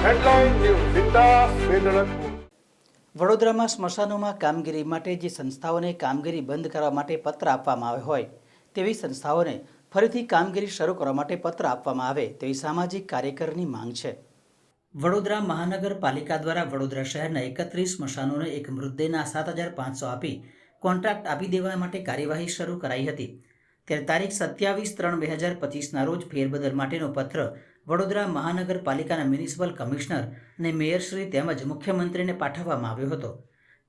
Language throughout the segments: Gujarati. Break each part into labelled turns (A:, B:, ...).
A: હેડલાઇન ન્યૂઝ સીધા સુરેન્દ્રનગર.
B: વડોદરામાં સ્મશાનોમાં કામગીરી માટે જે સંસ્થાઓને કામગીરી બંધ કરવા માટે પત્ર આપવામાં આવ્યો હોય તેવી સંસ્થાઓને ફરીથી કામગીરી શરૂ કરવા માટે પત્ર આપવામાં આવે તેવી સામાજિક કાર્યકરની માંગ છે. વડોદરા મહાનગરપાલિકા દ્વારા વડોદરા શહેરના 31 સ્મશાનોને એક મૃતદેહના 7,500 આપી કોન્ટ્રાક્ટ આપી દેવા માટે કાર્યવાહી શરૂ કરાઈ હતી. ત્યારે તારીખ 27/3/2025ના રોજ ફેરબદલ માટેનો પત્ર વડોદરા મહાનગરપાલિકાના મ્યુનિસિપલ કમિશનર અને મેયરશ્રી તેમજ મુખ્યમંત્રીને પાઠવવામાં આવ્યો હતો.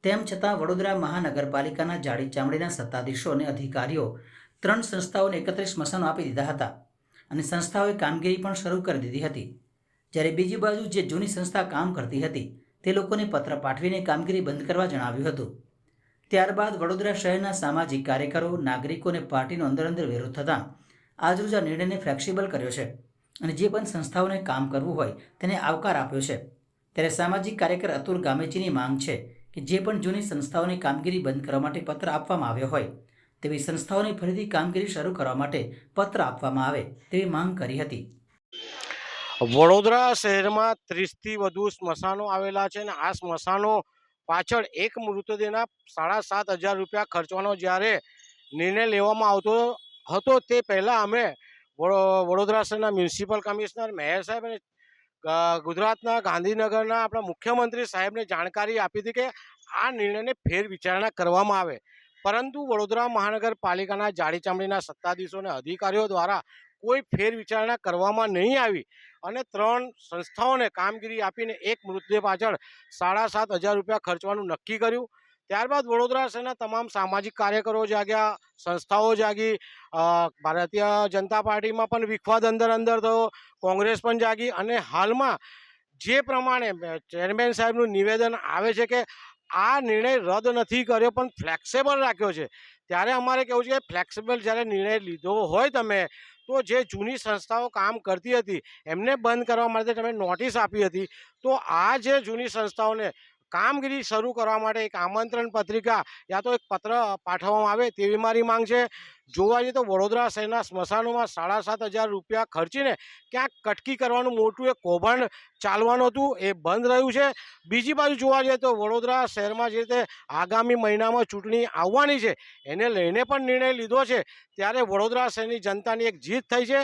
B: તેમ છતાં વડોદરા મહાનગરપાલિકાના જાડી ચામડીના સત્તાધીશો અને અધિકારીઓ 3 સંસ્થાઓને 31 સ્મશાનો આપી દીધા હતા અને સંસ્થાઓએ કામગીરી પણ શરૂ કરી દીધી હતી. જ્યારે બીજી બાજુ જે જૂની સંસ્થા કામ કરતી હતી તે લોકોને પત્ર પાઠવીને કામગીરી બંધ કરવા જણાવ્યું હતું. ત્યારબાદ વડોદરા શહેરના સામાજિક કાર્યકરો, નાગરિકો અને પાર્ટીનો અંદર વિરોધ થતાં આજરોજ આ નિર્ણયને ફ્લેક્સિબલ કર્યો છે અને જે પણ સંસ્થાઓને કામ કરવું હોય તેને આવકાર આપ્યો છે. ત્યારે સામાજિક કાર્યકર અતુલ ગામેચીની માંગ છે કે જે પણ જૂની સંસ્થાઓની કામગીરી બંધ કરવા માટે પત્ર આપવામાં આવ્યો હોય તેવી સંસ્થાઓની ફરીથી કામગીરી શરૂ કરવા માટે પત્ર આપવામાં આવે તેવી માંગ કરી હતી.
C: વડોદરા શહેરમાં 30થી વધુ સ્મશાનો આવેલા છે અને આ સ્મશાનો પાછળ એક મૃતદેહના 7,500 રૂપિયા ખર્ચવાનો જ્યારે નિર્ણય લેવામાં આવતો હતો તે પહેલાં અમે વડોદરા શહેરના મ્યુનિસિપલ કમિશનર, મેયર સાહેબ અને ગુજરાતના ગાંધીનગરના આપણા મુખ્યમંત્રી સાહેબને જાણકારી આપી હતી કે આ નિર્ણયને ફેરવિચારણા કરવામાં આવે. પરંતુ વડોદરા મહાનગરપાલિકાના જાડી ચામડીના સત્તાધીશો અને અધિકારીઓ દ્વારા કોઈ ફેરવિચારણા કરવામાં નહીં આવી અને 3 સંસ્થાઓને કામગીરી આપીને એક મૃતદેહ પાછળ 7,500 રૂપિયા ખર્ચવાનું નક્કી કર્યું. ત્યારબાદ વડોદરા શહેરના તમામ સામાજિક કાર્યકરો જાગ્યા, સંસ્થાઓ જાગી, ભારતીય જનતા પાર્ટીમાં પણ વિખવાદ અંદર થયો, કોંગ્રેસ પણ જાગી અને હાલમાં જે પ્રમાણે ચેરમેન સાહેબનું નિવેદન આવે છે કે આ નિર્ણય રદ નથી કર્યો પણ ફ્લેક્સિબલ રાખ્યો છે. ત્યારે અમારે કહેવું છે કે ફ્લેક્સિબલ જ્યારે નિર્ણય લીધો હોય તમે તો જે જૂની સંસ્થાઓ કામ કરતી હતી એમને બંધ કરવા માટે તમે નોટિસ આપી હતી, તો આ જે જૂની સંસ્થાઓને કામગીરી શરૂ કરવા માટે એક આમંત્રણ પત્રિકા યા તો એક પત્ર પાઠવવામાં આવે તેવી મારી માંગ છે. જોવા જઈએ તો વડોદરા શહેરના સ્મશાનોમાં 7,500 રૂપિયા ખર્ચીને ક્યાંક કટકી કરવાનું મોટું એક કૌભાંડ ચાલવાનું હતું એ બંધ રહ્યું છે. બીજી બાજુ જોવા જઈએ તો વડોદરા શહેરમાં જે રીતે આગામી મહિનામાં ચૂંટણી આવવાની છે એને લઈને પણ નિર્ણય લીધો છે. ત્યારે વડોદરા શહેરની જનતાની એક જીત થઈ છે.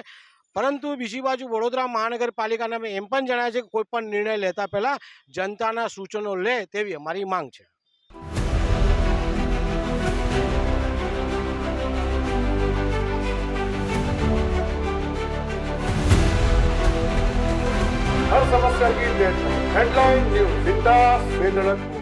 C: પરંતુ બીજી બાજુ વડોદરા મહાનગરપાલિકાને અમે એમ પણ જણાવ્યું છે કે કોઈ પણ નિર્ણય લેતા પહેલાં જનતાના સૂચનો લે તેવી અમારી માંગ છે.
A: हर समस्या की डेट हेडलाइन न्यूज सीधा सुरेंद्रनगर.